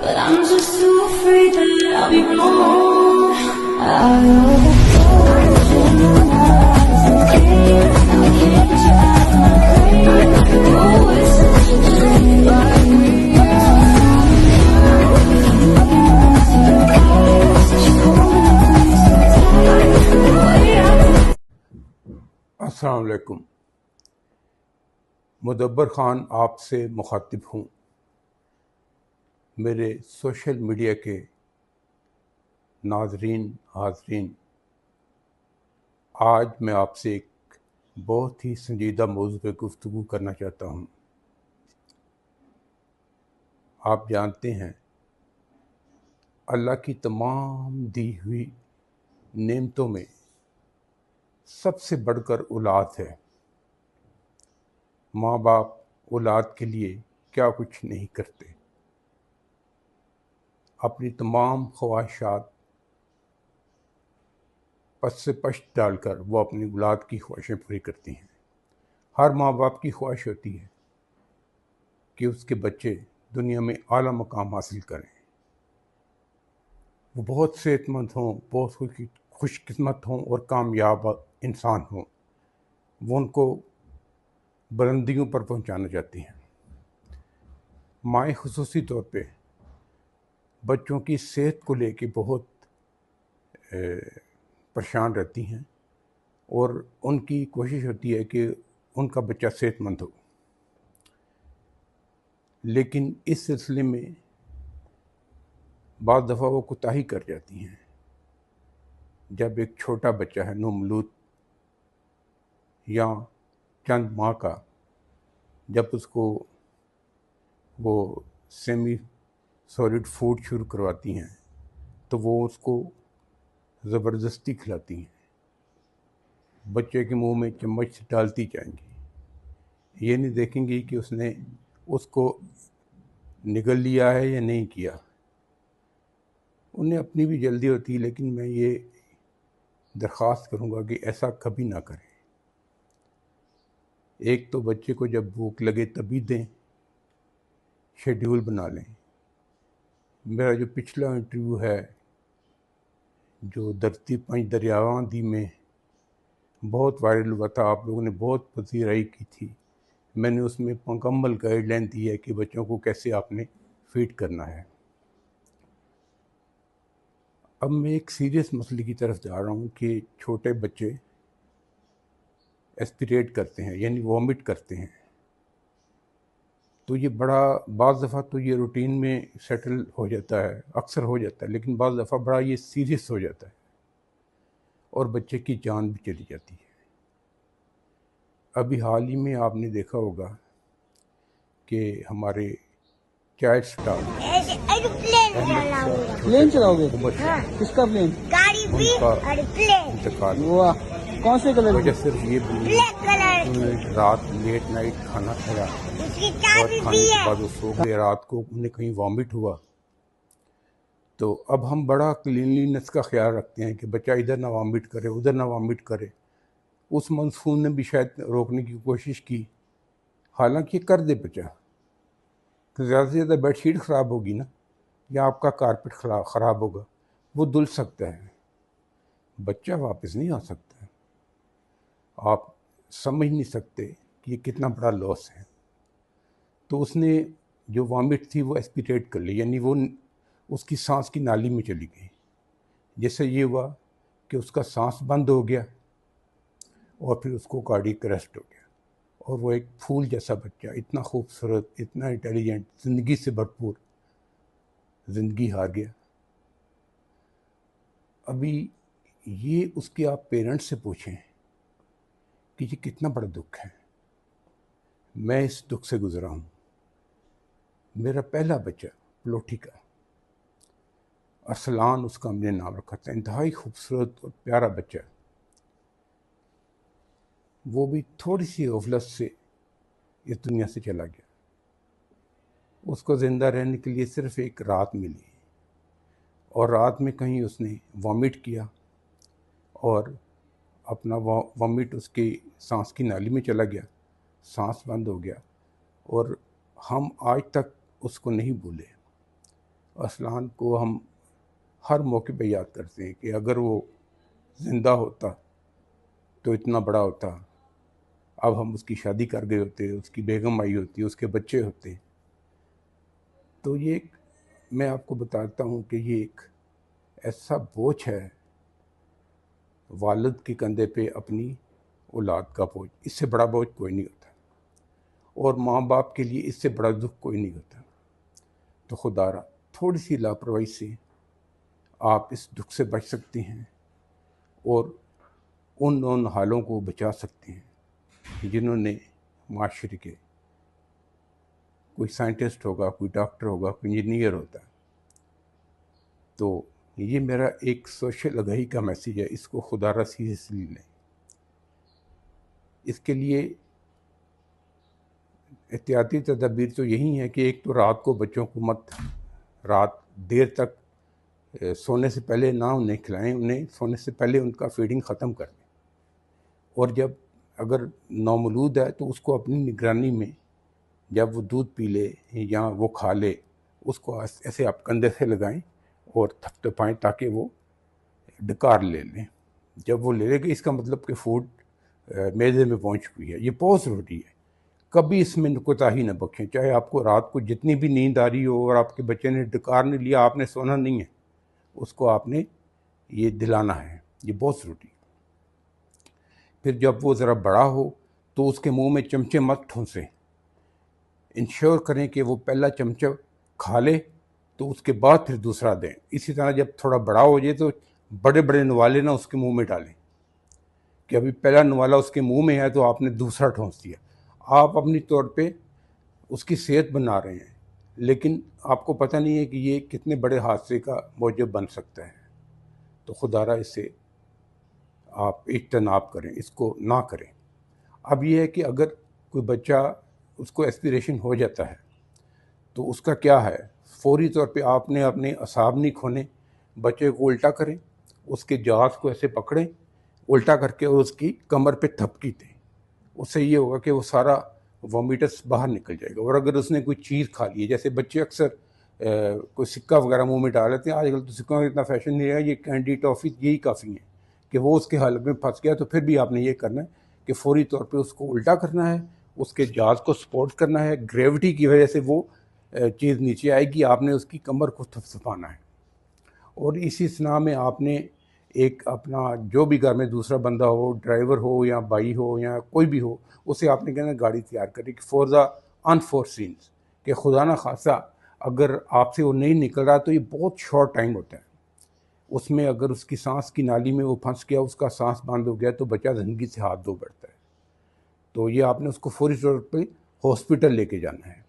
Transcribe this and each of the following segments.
but I'm just too afraid that I'll be wrong. I overthought you knew I was okay. Now I can't get you out of my brain. Oh, it's such a shame. Like we السلام علیکم. مدبر خان آپ سے مخاطب ہوں. میرے social media کے ناظرین حاضرین، آج میں آپ سے ایک بہت ہی سنجیدہ موضوع پہ گفتگو کرنا چاہتا ہوں. آپ جانتے ہیں اللہ کی تمام دی ہوئی نعمتوں میں سب سے بڑھ کر اولاد ہے. ماں باپ اولاد کے لیے کیا کچھ نہیں کرتے، اپنی تمام خواہشات پس سے پشت ڈال کر وہ اپنی اولاد کی خواہشیں پوری کرتی ہیں. ہر ماں باپ کی خواہش ہوتی ہے کہ اس کے بچے دنیا میں اعلیٰ مقام حاصل کریں، وہ بہت صحت مند ہوں، بہت خوش قسمت ہوں اور کامیاب انسان ہوں. وہ ان کو بلندیوں پر پہنچانا چاہتی ہیں. مائیں خصوصی طور پہ بچوں کی صحت کو لے کے بہت پریشان رہتی ہیں اور ان کی کوشش ہوتی ہے کہ ان کا بچہ صحت مند ہو. لیکن اس سلسلے میں بعض دفعہ وہ کوتاہی کر جاتی ہیں. جب ایک چھوٹا بچہ ہے، نومولود یا چند ماہ کا، جب اس کو وہ سیمی سالڈ فوڈ شروع کرواتی ہیں تو وہ اس کو زبردستی کھلاتی ہیں. بچے کے منہ میں چمچ ڈالتی جائیں گی، یہ نہیں دیکھیں گی کہ اس نے اس کو نگل لیا ہے یا نہیں کیا. انہیں اپنی بھی جلدی ہوتی ہے، لیکن میں یہ درخواست کروں گا کہ ایسا کبھی نہ کریں. ایک تو بچے کو جب بھوک لگے تبھی دیں، شیڈیول بنا لیں. میرا جو پچھلا انٹرویو ہے جو دھرتی پنج دریاواں دی میں بہت وائرل ہوا تھا، آپ لوگوں نے بہت پذیرائی کی تھی. میں نے اس میں مکمل گائیڈ لائن دی ہے کہ بچوں کو کیسے آپ نے فیڈ کرنا ہے. اب میں ایک سیریس مسئلے کی طرف جا رہا ہوں کہ چھوٹے بچے ایسپیریٹ کرتے ہیں، یعنی وامٹ کرتے ہیں. تو یہ بڑا بعض دفعہ تو یہ روٹین میں سیٹل ہو جاتا ہے، اکثر ہو جاتا ہے، لیکن بعض دفعہ بڑا یہ سیریس ہو جاتا ہے اور بچے کی جان بھی چلی جاتی ہے. ابھی حال ہی میں آپ نے دیکھا ہوگا کہ ہمارے چائلڈ سٹار پلین چلاؤ گے؟ کس کا پلین؟ انتقال واہ، کون سے کلر وجہ صرف یہ بھی رات لیٹ نائٹ کھانا کھایا اور کھانے کے بعد وہ سو گئے. رات کو انہیں کہیں وامٹ ہوا تو اب ہم بڑا کلینلینس کا خیال رکھتے ہیں کہ بچہ ادھر نہ وامٹ کرے ادھر نہ وامٹ کرے. اس منصون نے بھی شاید روکنے کی کوشش کی، حالانکہ یہ کر دے بچہ کہ زیادہ سے زیادہ بیڈ شیٹ خراب ہوگی نا، یا آپ کا کارپٹ خراب ہوگا، وہ دھل سکتا ہے، بچہ واپس نہیں آ سکتا. آپ سمجھ نہیں سکتے کہ یہ کتنا بڑا لاس ہے. تو اس نے جو وامٹ تھی وہ ایسپیریٹ کر لی، یعنی وہ اس کی سانس کی نالی میں چلی گئی. جیسے یہ ہوا کہ اس کا سانس بند ہو گیا اور پھر اس کو کارڈیک اریسٹ ہو گیا، اور وہ ایک پھول جیسا بچہ، اتنا خوبصورت، اتنا انٹیلیجنٹ، زندگی سے بھرپور، زندگی ہار گیا. ابھی یہ اس کے آپ پیرنٹس سے پوچھیں کہ یہ کتنا بڑا دکھ ہے. میں اس دکھ سے گزرا ہوں. میرا پہلا بچہ پلوٹھی کا، ارسلان اس کا ہم نے نام رکھا تھا، انتہائی خوبصورت اور پیارا بچہ. وہ بھی تھوڑی سی غفلت سے اس دنیا سے چلا گیا. اس کو زندہ رہنے کے لیے صرف ایک رات ملی، اور رات میں کہیں اس نے وامٹ کیا اور اپنا وامٹ اس کی سانس کی نالی میں چلا گیا، سانس بند ہو گیا، اور ہم آج تک اس کو نہیں بھولے. اسلان کو ہم ہر موقع پہ یاد کرتے ہیں کہ اگر وہ زندہ ہوتا تو اتنا بڑا ہوتا. اب ہم اس کی شادی کر گئے ہوتے، اس کی بیگم آئی ہوتی، اس کے بچے ہوتے. تو یہ میں آپ کو بتاتا ہوں کہ یہ ایک ایسا بوجھ ہے والد کے کندھے پہ اپنی اولاد کا بوجھ. اس سے بڑا بوجھ کوئی نہیں ہوتا، اور ماں باپ کے لیے اس سے بڑا دکھ کوئی نہیں ہوتا. تو خدا را تھوڑی سی لاپرواہی سے آپ اس دکھ سے بچ سکتے ہیں اور ان حالوں کو بچا سکتے ہیں جنہوں نے معاشرے کے، کوئی سائنٹسٹ ہوگا، کوئی ڈاکٹر ہوگا، کوئی انجینئر ہوتا ہے. تو یہ میرا ایک سوشل آگاہی کا میسیج ہے، اس کو خدا را سیریسلی لیں. اس کے لیے احتیاطی تدابیر تو یہی ہیں کہ ایک تو رات کو بچوں کو رات دیر تک سونے سے پہلے نہ انہیں کھلائیں، انہیں سونے سے پہلے ان کا فیڈنگ ختم کر دیں. اور جب اگر نومولود ہے تو اس کو اپنی نگرانی میں جب وہ دودھ پی لے یا وہ کھا لے، اس کو ایسے آپ کندھے سے لگائیں اور تھپتھپائیں تاکہ وہ ڈکار لے لیں. جب وہ لے لے گا اس کا مطلب کہ فوڈ میدے میں پہنچ چکی ہے. یہ بہت ضروری ہے. کبھی اس میں کوتاہی نہ بخشیں، چاہے آپ کو رات کو جتنی بھی نیند آ رہی ہو اور آپ کے بچے نے ڈکار نہیں لیا، آپ نے سونا نہیں ہے، اس کو آپ نے یہ دلانا ہے. یہ بہت ضروری ہے. پھر جب وہ ذرا بڑا ہو تو اس کے منہ میں چمچے مت ٹھونسیں. انشور کریں کہ وہ پہلا چمچہ کھا لے تو اس کے بعد پھر دوسرا دیں. اسی طرح جب تھوڑا بڑا ہو جائے تو بڑے بڑے نوالے نہ اس کے منہ میں ڈالیں کہ ابھی پہلا نوالا اس کے منہ میں ہے تو آپ نے دوسرا ٹھونس دیا. آپ اپنی طور پہ اس کی صحت بنا رہے ہیں، لیکن آپ کو پتہ نہیں ہے کہ یہ کتنے بڑے حادثے کا موجب بن سکتا ہے. تو خدا را اس سے آپ اجتناب کریں، اس کو نہ کریں. اب یہ ہے کہ اگر کوئی بچہ اس کو ایسپریشن ہو جاتا ہے تو اس کا کیا ہے، فوری طور پہ آپ نے اپنے اعصاب نہیں کھونے، بچے کو الٹا کریں، اس کے جہاز کو ایسے پکڑیں الٹا کر کے اور اس کی کمر پہ تھپکی دیں. اس سے یہ ہوگا کہ وہ سارا وومیٹس باہر نکل جائے گا. اور اگر اس نے کوئی چیز کھا لی ہے، جیسے بچے اکثر کوئی سکہ وغیرہ منہ میں ڈال لیتے ہیں، آج کل تو سکوں کا اتنا فیشن نہیں ہے، یہ کینڈی ٹافی یہی کافی ہیں کہ وہ اس کے حلق میں پھنس گیا. تو پھر بھی آپ نے یہ کرنا ہے کہ فوری طور پہ اس کو الٹا کرنا ہے، اس کے جہاز کو سپورٹ کرنا ہے. گریوٹی کی وجہ سے وہ چیز نیچے آئے گی، آپ نے اس کی کمر کو تھپتھپانا ہے. اور اسی اثناء میں آپ نے ایک اپنا جو بھی گھر میں دوسرا بندہ ہو، ڈرائیور ہو یا بھائی ہو یا کوئی بھی ہو، اسے آپ نے کہنا گاڑی تیار کریں کہ فور دا انفورسینس، کہ خدا نہ خاصہ اگر آپ سے وہ نہیں نکل رہا تو یہ بہت شارٹ ٹائم ہوتا ہے. اس میں اگر اس کی سانس کی نالی میں وہ پھنس گیا، اس کا سانس بند ہو گیا تو بچہ زندگی سے ہاتھ دھو بیٹھتا ہے. تو یہ آپ نے اس کو فوری طور پہ ہاسپٹل لے کے جانا ہے.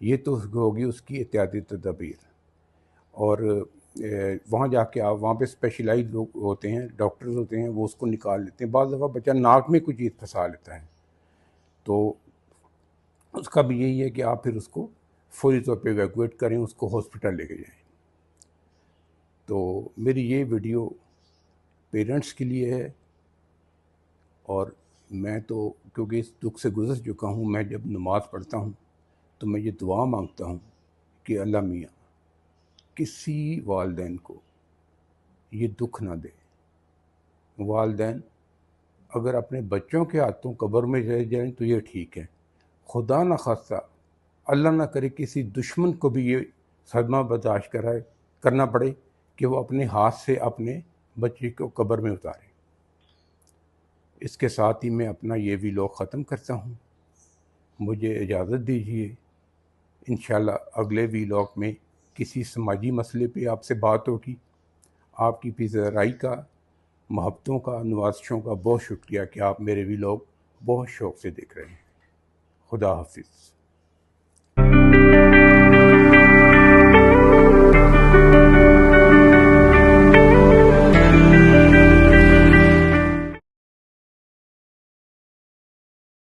یہ تو ہوگی اس کی احتیاطی تدابیر. اور وہاں جا کے آپ وہاں پہ اسپیشلائز لوگ ہوتے ہیں، ڈاکٹرز ہوتے ہیں، وہ اس کو نکال لیتے ہیں. بعض دفعہ بچہ ناک میں کوئی چیز پھنسا لیتا ہے تو اس کا بھی یہی ہے کہ آپ پھر اس کو فوری طور پہ ایویکویٹ کریں، اس کو ہاسپٹل لے کے جائیں. تو میری یہ ویڈیو پیرنٹس کے لیے ہے، اور میں تو کیونکہ اس دکھ سے گزر چکا ہوں، میں جب نماز پڑھتا ہوں تو میں یہ دعا مانگتا ہوں کہ اللہ میاں کسی والدین کو یہ دکھ نہ دے. والدین اگر اپنے بچوں کے ہاتھوں قبر میں رہ جائیں تو یہ ٹھیک ہے، خدا نہ خواستہ اللہ نہ کرے کسی دشمن کو بھی یہ صدمہ برداشت کرنا پڑے کہ وہ اپنے ہاتھ سے اپنے بچے کو قبر میں اتارے. اس کے ساتھ ہی میں اپنا یہ ویلاگ ختم کرتا ہوں. مجھے اجازت دیجیے. انشاءاللہ اگلے ویلاگ میں کسی سماجی مسئلے پہ آپ سے بات ہوگی. آپ کی پذیرائی کا، محبتوں کا، نوازشوں کا بہت شکریہ کہ آپ میرے ویلاگ بہت شوق سے دیکھ رہے ہیں. خدا حافظ.